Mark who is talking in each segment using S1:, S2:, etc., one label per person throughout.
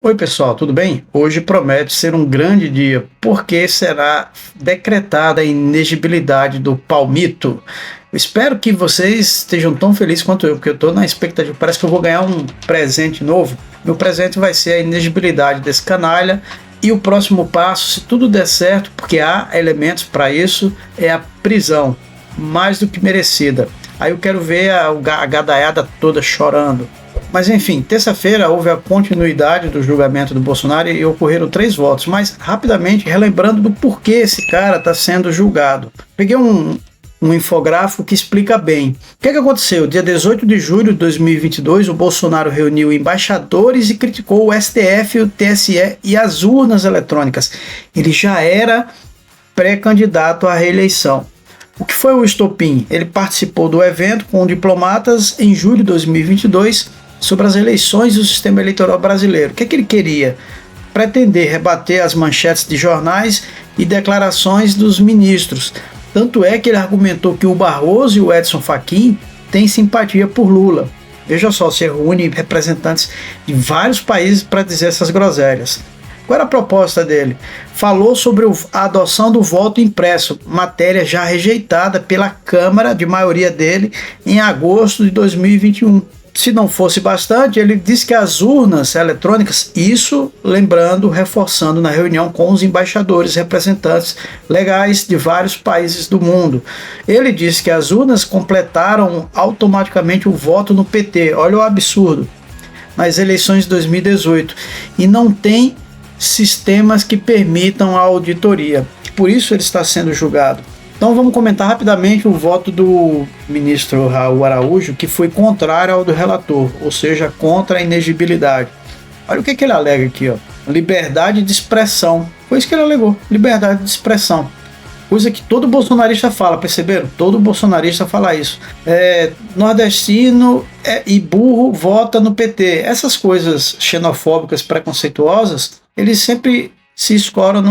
S1: Oi pessoal, tudo bem? Hoje promete ser um grande dia, porque será decretada a inegibilidade do Palmito. Eu espero que vocês estejam tão felizes quanto eu, porque eu estou na expectativa. Parece que eu vou ganhar um presente novo. Meu presente vai ser a inegibilidade desse canalha. E o próximo passo, se tudo der certo, porque há elementos para isso, é a prisão, mais do que merecida. Aí eu quero ver a gadaiada toda chorando. Mas enfim, terça-feira houve a continuidade do julgamento do Bolsonaro e ocorreram 3 votos, mas rapidamente relembrando do porquê esse cara está sendo julgado. Peguei um infográfico que explica bem. O que aconteceu? Dia 18 de julho de 2022, o Bolsonaro reuniu embaixadores e criticou o STF, o TSE e as urnas eletrônicas. Ele já era pré-candidato à reeleição. O que foi o estopim? Ele participou do evento com diplomatas em julho de 2022 sobre as eleições do sistema eleitoral brasileiro. O que ele queria? Pretender rebater as manchetes de jornais e declarações dos ministros. Tanto é que ele argumentou que o Barroso e o Edson Fachin têm simpatia por Lula. Veja só, se reúne representantes de vários países para dizer essas groselhas. Qual era a proposta dele? Falou sobre a adoção do voto impresso, matéria já rejeitada pela Câmara, de maioria dele, em agosto de 2021. Se não fosse bastante, ele disse que as urnas eletrônicas, isso lembrando, reforçando na reunião com os embaixadores, representantes legais de vários países do mundo. Ele disse que as urnas completaram automaticamente o voto no PT. Olha o absurdo. Nas eleições de 2018. E não tem sistemas que permitam a auditoria. Por isso ele está sendo julgado. Então vamos comentar rapidamente o voto do ministro Raul Araújo, que foi contrário ao do relator, ou seja, contra a inegibilidade. Olha o que ele alega aqui, ó. Liberdade de expressão. Foi isso que ele alegou, liberdade de expressão. Coisa que todo bolsonarista fala, perceberam? Todo bolsonarista fala isso. Nordestino e burro vota no PT. Essas coisas xenofóbicas, preconceituosas, eles sempre se escoram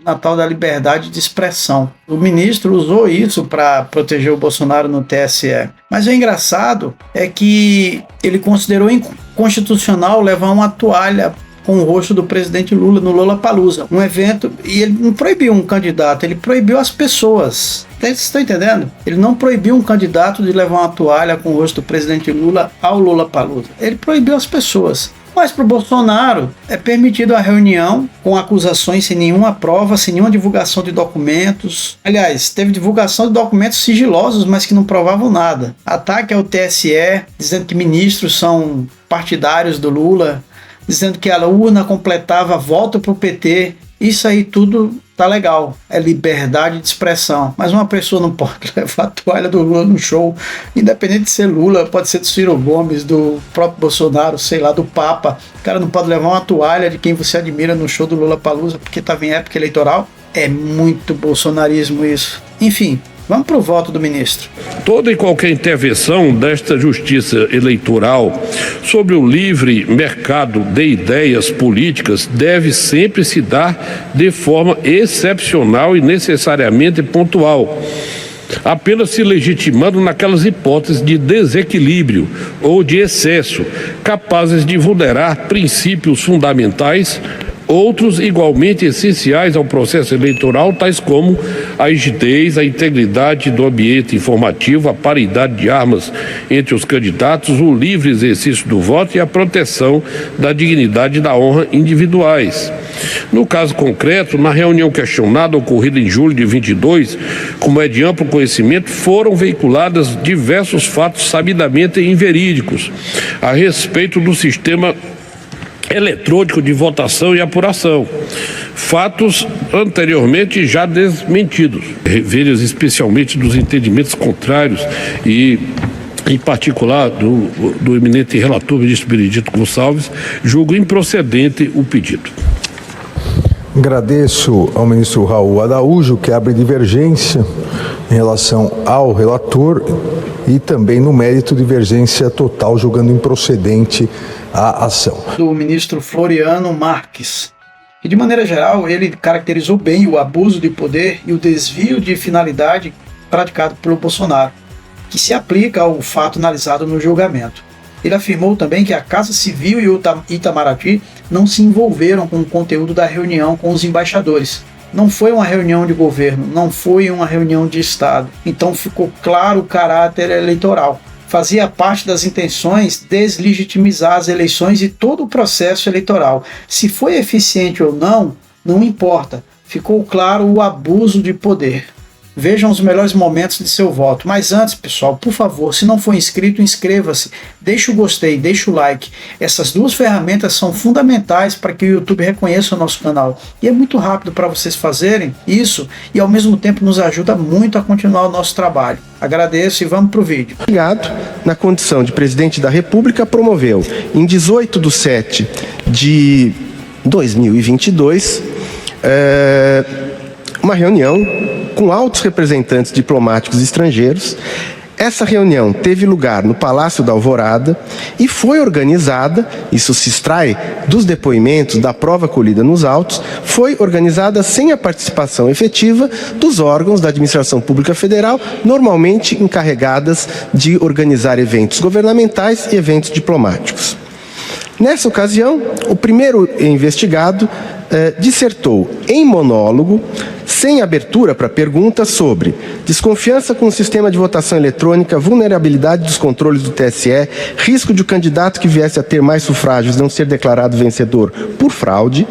S1: na tal da liberdade de expressão. O ministro usou isso para proteger o Bolsonaro no TSE. Mas o engraçado é que ele considerou inconstitucional levar uma toalha com o rosto do presidente Lula no Lollapalooza, um evento, e ele não proibiu um candidato, ele proibiu as pessoas. Vocês estão entendendo? Ele não proibiu um candidato de levar uma toalha com o rosto do presidente Lula ao Lollapalooza. Ele proibiu as pessoas. Mas para o Bolsonaro é permitido a reunião com acusações sem nenhuma prova, sem nenhuma divulgação de documentos. Aliás, teve divulgação de documentos sigilosos, mas que não provavam nada. Ataque ao TSE, dizendo que ministros são partidários do Lula, dizendo que a urna completava voto para o PT. Isso aí tudo tá legal, é liberdade de expressão, mas uma pessoa não pode levar a toalha do Lula no show, independente de ser Lula, pode ser do Ciro Gomes, do próprio Bolsonaro, sei lá, do Papa. O cara não pode levar uma toalha de quem você admira no show do Lollapalooza porque estava em época eleitoral. É muito bolsonarismo isso. Enfim, vamos para o voto do ministro.
S2: Toda e qualquer intervenção desta justiça eleitoral sobre o livre mercado de ideias políticas deve sempre se dar de forma excepcional e necessariamente pontual, apenas se legitimando naquelas hipóteses de desequilíbrio ou de excesso, capazes de vulnerar princípios fundamentais, outros igualmente essenciais ao processo eleitoral, tais como a rigidez, a integridade do ambiente informativo, a paridade de armas entre os candidatos, o livre exercício do voto e a proteção da dignidade e da honra individuais. No caso concreto, na reunião questionada ocorrida em julho de 22, como é de amplo conhecimento, foram veiculados diversos fatos sabidamente inverídicos a respeito do sistema eletrônico de votação e apuração, fatos anteriormente já desmentidos, revelhos especialmente dos entendimentos contrários e, em particular, do eminente relator, ministro Benedito Gonçalves, julgo improcedente o pedido.
S3: Agradeço ao ministro Raul Araújo, que abre divergência em relação ao relator e também no mérito divergência total, julgando improcedente a ação.
S1: Do ministro Floriano Marques. E de maneira geral, ele caracterizou bem o abuso de poder e o desvio de finalidade praticado pelo Bolsonaro, que se aplica ao fato analisado no julgamento. Ele afirmou também que a Casa Civil e o Itamaraty não se envolveram com o conteúdo da reunião com os embaixadores. Não foi uma reunião de governo, não foi uma reunião de Estado. Então ficou claro o caráter eleitoral. Fazia parte das intenções deslegitimizar as eleições e todo o processo eleitoral. Se foi eficiente ou não, não importa. Ficou claro o abuso de poder. Vejam os melhores momentos de seu voto. Mas antes, pessoal, por favor, se não for inscrito, inscreva-se. Deixe o gostei, deixe o like. Essas duas ferramentas são fundamentais para que o YouTube reconheça o nosso canal. E é muito rápido para vocês fazerem isso e ao mesmo tempo nos ajuda muito a continuar o nosso trabalho. Agradeço e vamos para o vídeo.
S4: Obrigado. Na condição de presidente da República, promoveu em 18/7/2022 uma reunião com altos representantes diplomáticos estrangeiros. Essa reunião teve lugar no Palácio da Alvorada e foi organizada, isso se extrai dos depoimentos da prova colhida nos autos, foi organizada sem a participação efetiva dos órgãos da administração pública federal, normalmente encarregadas de organizar eventos governamentais e eventos diplomáticos. Nessa ocasião, o primeiro investigado dissertou em monólogo, sem abertura para perguntas, sobre desconfiança com o sistema de votação eletrônica, vulnerabilidade dos controles do TSE, risco de o candidato que viesse a ter mais sufrágios não ser declarado vencedor por fraude,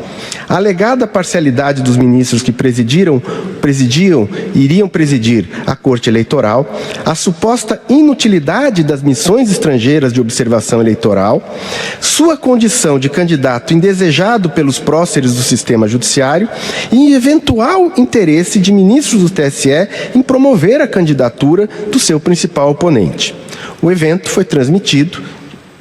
S4: alegada parcialidade dos ministros que iriam presidir a Corte Eleitoral, a suposta inutilidade das missões estrangeiras de observação eleitoral, sua condição de candidato indesejado pelos próceres do sistema judiciário e eventual interesse de ministros do TSE em promover a candidatura do seu principal oponente. O evento foi transmitido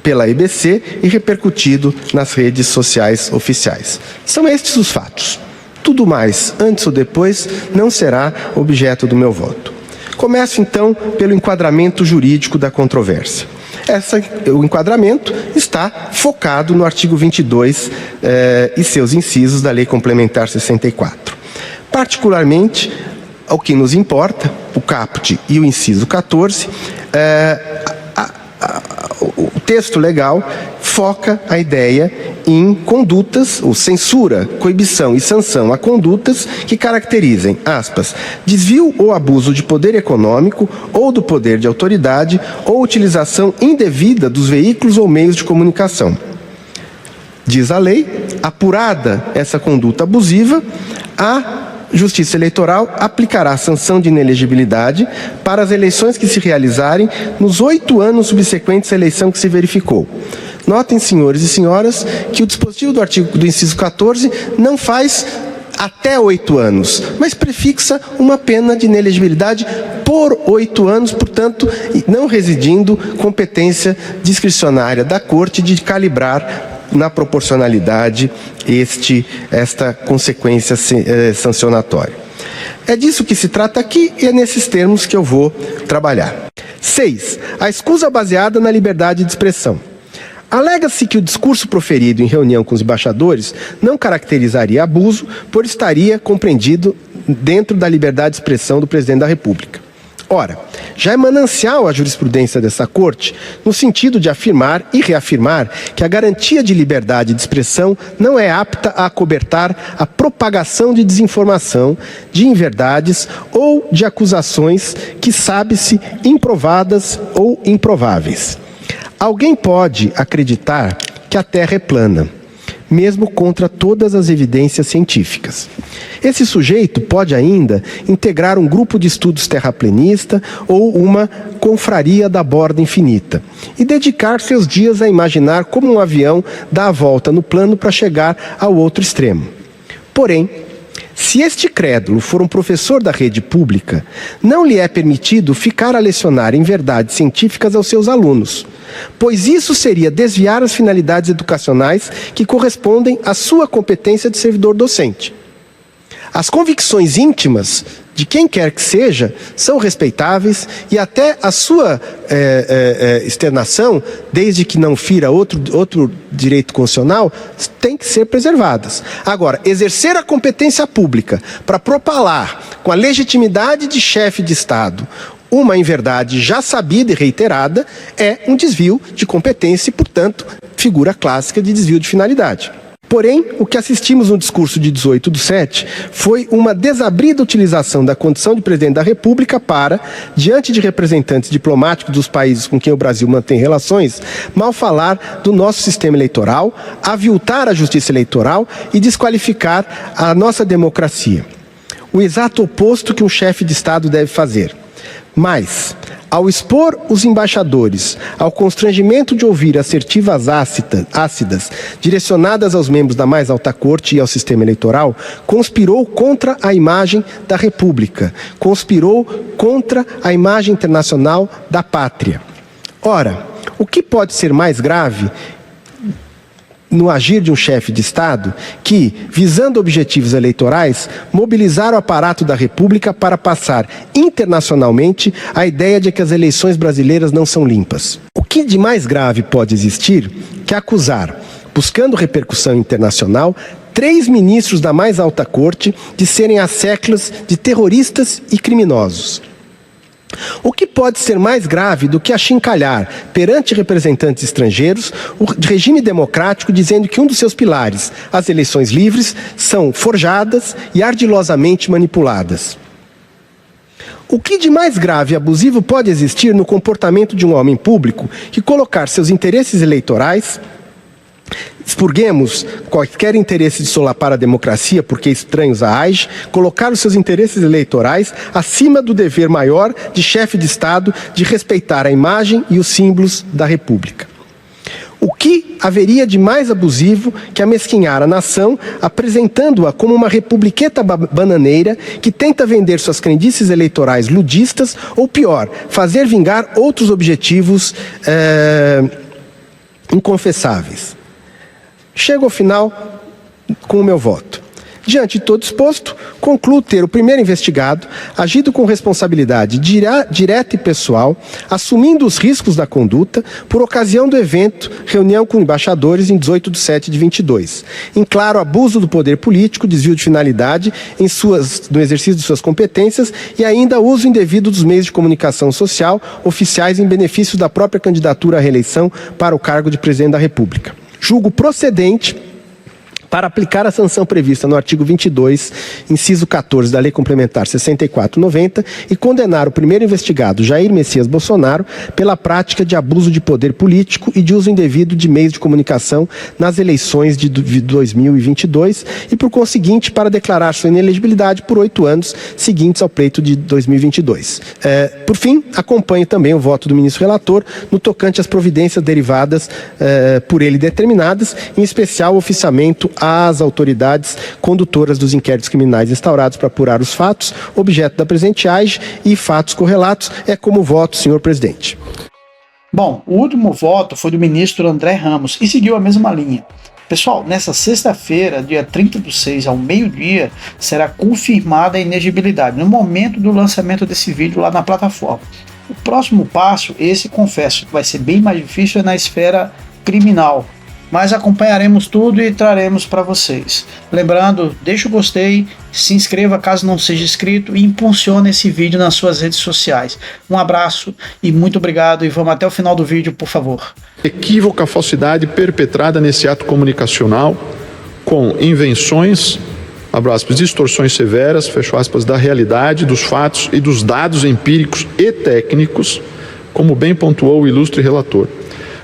S4: pela EBC e repercutido nas redes sociais oficiais. São estes os fatos. Tudo mais, antes ou depois, não será objeto do meu voto. Começo, então, pelo enquadramento jurídico da controvérsia. O enquadramento está focado no artigo 22 e seus incisos da Lei Complementar 64. Particularmente, ao que nos importa, o caput e o inciso 14, o texto legal foca a ideia em condutas, ou censura, coibição e sanção a condutas que caracterizem, aspas, desvio ou abuso de poder econômico ou do poder de autoridade ou utilização indevida dos veículos ou meios de comunicação. Diz a lei, apurada essa conduta abusiva, a Justiça Eleitoral aplicará a sanção de inelegibilidade para as eleições que se realizarem nos 8 anos subsequentes à eleição que se verificou. Notem, senhores e senhoras, que o dispositivo do inciso 14 não faz até 8 anos, mas prefixa uma pena de inelegibilidade por 8 anos, portanto, não residindo competência discricionária da Corte de calibrar na proporcionalidade esta consequência sancionatória. É disso que se trata aqui e é nesses termos que eu vou trabalhar. 6. A escusa baseada na liberdade de expressão. Alega-se que o discurso proferido em reunião com os embaixadores não caracterizaria abuso, pois estaria compreendido dentro da liberdade de expressão do presidente da República. Ora, já é manancial a jurisprudência dessa Corte no sentido de afirmar e reafirmar que a garantia de liberdade de expressão não é apta a acobertar a propagação de desinformação, de inverdades ou de acusações que sabe-se improvadas ou improváveis. Alguém pode acreditar que a Terra é plana, mesmo contra todas as evidências científicas. Esse sujeito pode ainda integrar um grupo de estudos terraplenista ou uma confraria da borda infinita e dedicar seus dias a imaginar como um avião dá a volta no plano para chegar ao outro extremo. Porém, se este crédulo for um professor da rede pública, não lhe é permitido ficar a lecionar em verdades científicas aos seus alunos, pois isso seria desviar as finalidades educacionais que correspondem à sua competência de servidor docente. As convicções íntimas de quem quer que seja são respeitáveis e até a sua externação, desde que não fira outro direito constitucional, tem que ser preservadas. Agora, exercer a competência pública para propalar com a legitimidade de chefe de Estado Uma inverdade já sabida e reiterada é um desvio de competência e, portanto, figura clássica de desvio de finalidade. Porém, o que assistimos no discurso de 18/7 foi uma desabrida utilização da condição de presidente da República para, diante de representantes diplomáticos dos países com quem o Brasil mantém relações, mal falar do nosso sistema eleitoral, aviltar a justiça eleitoral e desqualificar a nossa democracia. O exato oposto que um chefe de Estado deve fazer. Mas, ao expor os embaixadores ao constrangimento de ouvir assertivas ácidas direcionadas aos membros da mais alta corte e ao sistema eleitoral, conspirou contra a imagem da República, conspirou contra a imagem internacional da pátria. Ora, o que pode ser mais grave no agir de um chefe de Estado que, visando objetivos eleitorais, mobilizar o aparato da República para passar internacionalmente a ideia de que as eleições brasileiras não são limpas? O que de mais grave pode existir que acusar, buscando repercussão internacional, 3 ministros da mais alta corte de serem às seclas de terroristas e criminosos? O que pode ser mais grave do que achincalhar perante representantes estrangeiros o regime democrático dizendo que um dos seus pilares, as eleições livres, são forjadas e ardilosamente manipuladas? O que de mais grave e abusivo pode existir no comportamento de um homem público que colocar seus interesses eleitorais, expurguemos qualquer interesse de solapar a democracia, porque estranhos à AIGE, colocar os seus interesses eleitorais acima do dever maior de chefe de Estado de respeitar a imagem e os símbolos da República? O que haveria de mais abusivo que amesquinhar a nação, apresentando-a como uma republiqueta bananeira que tenta vender suas crendices eleitorais ludistas, ou pior, fazer vingar outros objetivos inconfessáveis? Chego ao final com o meu voto. Diante de todo exposto, concluo ter o primeiro investigado agido com responsabilidade direta e pessoal, assumindo os riscos da conduta, por ocasião do evento, reunião com embaixadores em 18/7/22. Em claro abuso do poder político, desvio de finalidade no exercício de suas competências e ainda uso indevido dos meios de comunicação social oficiais em benefício da própria candidatura à reeleição para o cargo de presidente da República. Julgo procedente, para aplicar a sanção prevista no artigo 22, inciso 14 da Lei Complementar 64/90 e condenar o primeiro investigado, Jair Messias Bolsonaro, pela prática de abuso de poder político e de uso indevido de meios de comunicação nas eleições de 2022 e, por conseguinte, para declarar sua inelegibilidade por 8 anos seguintes ao pleito de 2022. Por fim, acompanho também o voto do ministro relator no tocante às providências derivadas por ele determinadas, em especial o oficiamento às autoridades condutoras dos inquéritos criminais instaurados para apurar os fatos, objeto da presente AIGE e fatos correlatos. É como voto, senhor presidente.
S1: Bom, o último voto foi do ministro André Ramos e seguiu a mesma linha. Pessoal, nessa sexta-feira, dia 30/6, ao meio-dia, será confirmada a inegibilidade, no momento do lançamento desse vídeo lá na plataforma. O próximo passo, esse confesso, vai ser bem mais difícil, é na esfera criminal. Mas acompanharemos tudo e traremos para vocês. Lembrando, deixa o gostei, se inscreva caso não seja inscrito e impulsione esse vídeo nas suas redes sociais. Um abraço e muito obrigado e vamos até o final do vídeo, por favor.
S5: Equívoca falsidade perpetrada nesse ato comunicacional com invenções, abro aspas, distorções severas, fecho aspas, da realidade, dos fatos e dos dados empíricos e técnicos, como bem pontuou o ilustre relator.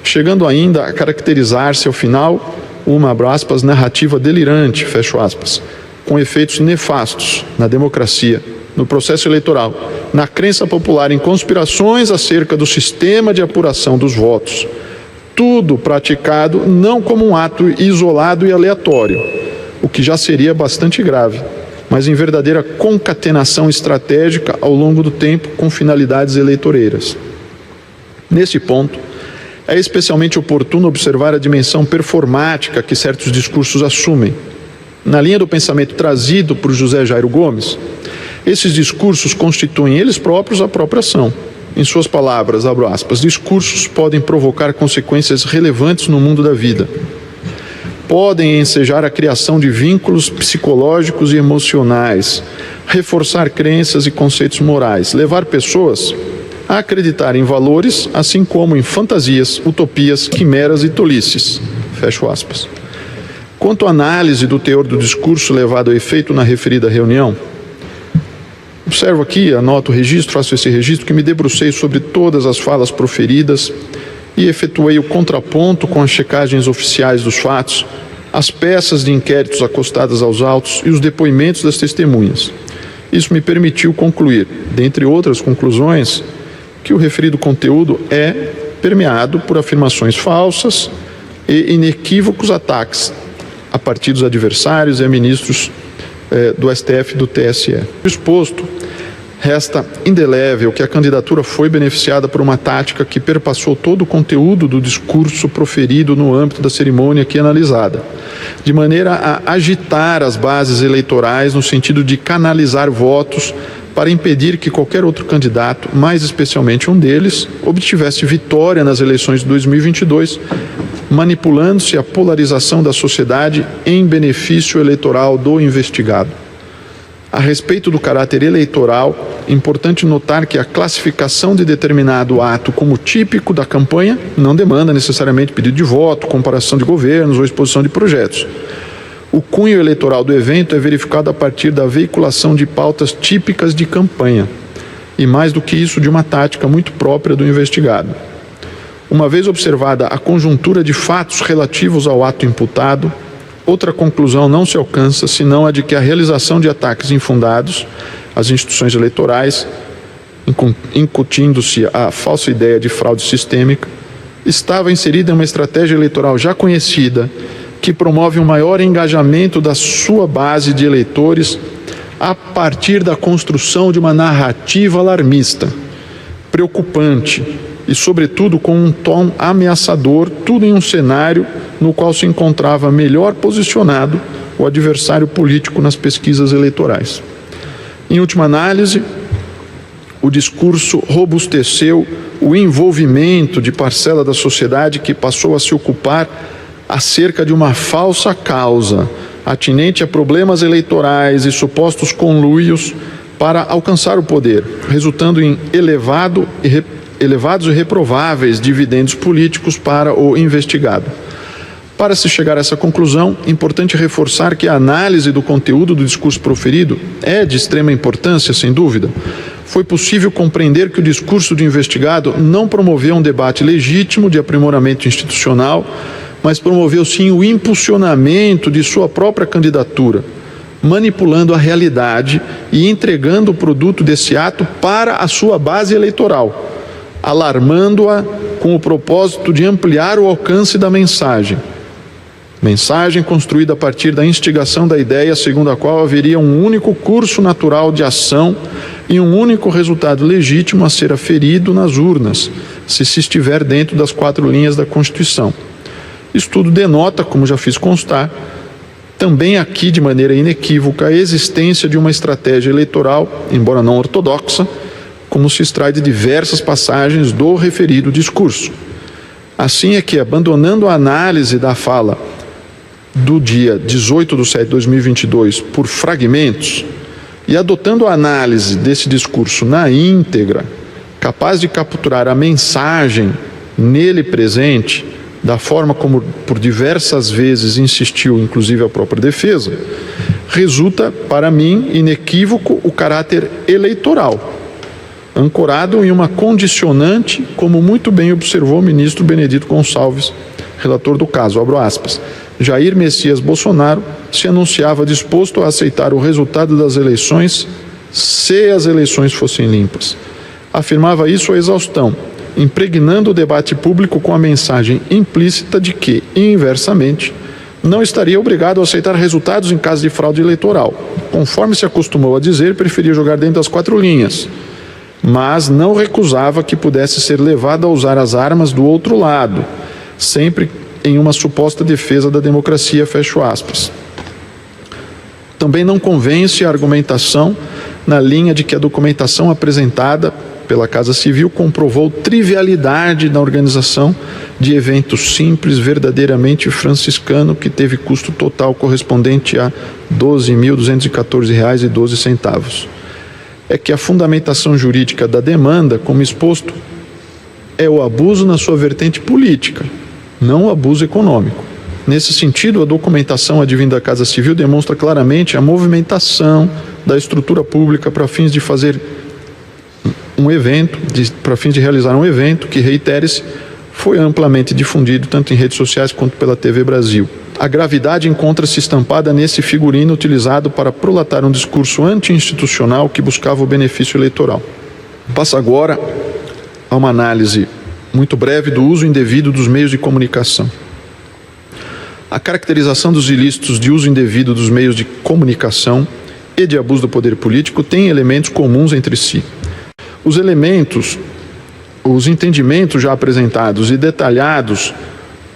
S5: Chegando ainda a caracterizar-se ao final uma, abro aspas, narrativa delirante, fecho aspas, com efeitos nefastos na democracia, no processo eleitoral, na crença popular em conspirações acerca do sistema de apuração dos votos. Tudo praticado não como um ato isolado e aleatório, o que já seria bastante grave, mas em verdadeira concatenação estratégica ao longo do tempo com finalidades eleitoreiras. Nesse ponto, é especialmente oportuno observar a dimensão performática que certos discursos assumem. Na linha do pensamento trazido por José Jairo Gomes, esses discursos constituem eles próprios a própria ação. Em suas palavras, abro aspas, discursos podem provocar consequências relevantes no mundo da vida. podem ensejar a criação de vínculos psicológicos e emocionais, reforçar crenças e conceitos morais, levar pessoas a acreditar em valores, assim como em fantasias, utopias, quimeras e tolices. Fecho aspas. Quanto à análise do teor do discurso levado a efeito na referida reunião, observo aqui, anoto o registro, faço esse registro, que me debrucei sobre todas as falas proferidas e efetuei o contraponto com as checagens oficiais dos fatos, as peças de inquéritos acostadas aos autos e os depoimentos das testemunhas. Isso me permitiu concluir, dentre outras conclusões, que o referido conteúdo é permeado por afirmações falsas e inequívocos ataques a partidos adversários e a ministros do STF e do TSE. Exposto, resta indelével que a candidatura foi beneficiada por uma tática que perpassou todo o conteúdo do discurso proferido no âmbito da cerimônia aqui analisada, de maneira a agitar as bases eleitorais no sentido de canalizar votos para impedir que qualquer outro candidato, mais especialmente um deles, obtivesse vitória nas eleições de 2022, manipulando-se a polarização da sociedade em benefício eleitoral do investigado. A respeito do caráter eleitoral, importante notar que a classificação de determinado ato como típico da campanha não demanda necessariamente pedido de voto, comparação de governos ou exposição de projetos. O cunho eleitoral do evento é verificado a partir da veiculação de pautas típicas de campanha e, mais do que isso, de uma tática muito própria do investigado. Uma vez observada a conjuntura de fatos relativos ao ato imputado, outra conclusão não se alcança senão a de que a realização de ataques infundados às instituições eleitorais, incutindo-se a falsa ideia de fraude sistêmica, estava inserida em uma estratégia eleitoral já conhecida, que promove um maior engajamento da sua base de eleitores a partir da construção de uma narrativa alarmista, preocupante e, sobretudo, com um tom ameaçador, tudo em um cenário no qual se encontrava melhor posicionado o adversário político nas pesquisas eleitorais. Em última análise, o discurso robusteceu o envolvimento de parcela da sociedade que passou a se ocupar acerca de uma falsa causa atinente a problemas eleitorais e supostos conluios para alcançar o poder, resultando em elevados e reprováveis dividendos políticos para o investigado. Para se chegar a essa conclusão, é importante reforçar que a análise do conteúdo do discurso proferido é de extrema importância, sem dúvida. Foi possível compreender que o discurso do investigado não promoveu um debate legítimo de aprimoramento institucional, mas promoveu sim o impulsionamento de sua própria candidatura, manipulando a realidade e entregando o produto desse ato para a sua base eleitoral, alarmando-a com o propósito de ampliar o alcance da mensagem. Mensagem construída a partir da instigação da ideia segundo a qual haveria um único curso natural de ação e um único resultado legítimo a ser aferido nas urnas, se estiver dentro das 4 linhas da Constituição. Isso tudo denota, como já fiz constar, também aqui de maneira inequívoca a existência de uma estratégia eleitoral, embora não ortodoxa, como se extrai de diversas passagens do referido discurso. Assim é que, abandonando a análise da fala do dia 18/7/2022 por fragmentos e adotando a análise desse discurso na íntegra, capaz de capturar a mensagem nele presente, da forma como por diversas vezes insistiu, inclusive a própria defesa, resulta, para mim, inequívoco o caráter eleitoral, ancorado em uma condicionante, como muito bem observou o ministro Benedito Gonçalves, relator do caso, abro aspas, Jair Messias Bolsonaro se anunciava disposto a aceitar o resultado das eleições se as eleições fossem limpas. Afirmava isso à exaustão, impregnando o debate público com a mensagem implícita de que, inversamente, não estaria obrigado a aceitar resultados em caso de fraude eleitoral. Conforme se acostumou a dizer, preferia jogar dentro das 4 linhas, mas não recusava que pudesse ser levado a usar as armas do outro lado, sempre em uma suposta defesa da democracia, fecho aspas. Também não convence a argumentação na linha de que a documentação apresentada pela Casa Civil comprovou trivialidade da organização de eventos simples, verdadeiramente franciscano, que teve custo total correspondente a R$ 12.214,12. É que a fundamentação jurídica da demanda, como exposto, é o abuso na sua vertente política, não o abuso econômico. Nesse sentido, a documentação advinda da Casa Civil demonstra claramente a movimentação da estrutura pública para fins de fazer um evento, para fins de realizar um evento que, reitere-se, foi amplamente difundido tanto em redes sociais quanto pela TV Brasil. A gravidade encontra-se estampada nesse figurino utilizado para prolatar um discurso anti-institucional que buscava o benefício eleitoral. Passo agora a uma análise muito breve do uso indevido dos meios de comunicação. A caracterização dos ilícitos de uso indevido dos meios de comunicação e de abuso do poder político tem elementos comuns entre si. Os entendimentos já apresentados e detalhados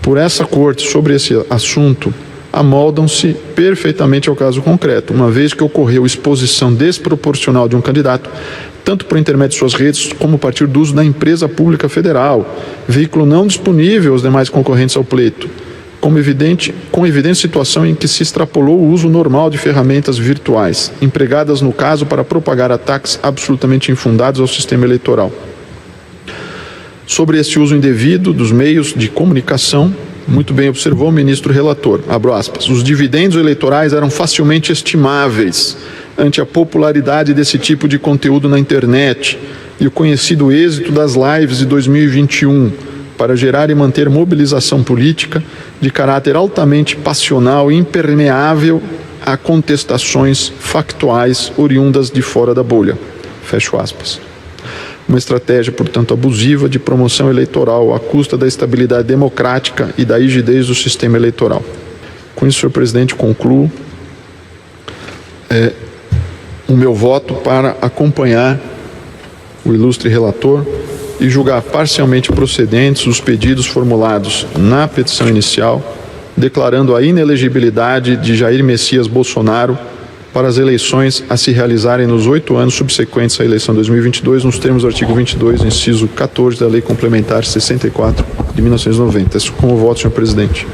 S5: por essa Corte sobre esse assunto amoldam-se perfeitamente ao caso concreto, uma vez que ocorreu exposição desproporcional de um candidato, tanto por intermédio de suas redes, como a partir do uso da empresa pública federal, veículo não disponível aos demais concorrentes ao pleito, com evidente situação em que se extrapolou o uso normal de ferramentas virtuais, empregadas no caso para propagar ataques absolutamente infundados ao sistema eleitoral. Sobre esse uso indevido dos meios de comunicação, muito bem observou o ministro relator, abro aspas, os dividendos eleitorais eram facilmente estimáveis ante a popularidade desse tipo de conteúdo na internet e o conhecido êxito das lives de 2021 para gerar e manter mobilização política de caráter altamente passional e impermeável a contestações factuais oriundas de fora da bolha. Fecho aspas. Uma estratégia, portanto, abusiva de promoção eleitoral à custa da estabilidade democrática e da rigidez do sistema eleitoral. Com isso, senhor presidente, concluo o meu voto para acompanhar o ilustre relator e julgar parcialmente procedentes os pedidos formulados na petição inicial, declarando a inelegibilidade de Jair Messias Bolsonaro para as eleições a se realizarem nos 8 anos subsequentes à eleição de 2022, nos termos do artigo 22, inciso 14 da Lei Complementar 64 de 1990. Isso com o voto, senhor presidente.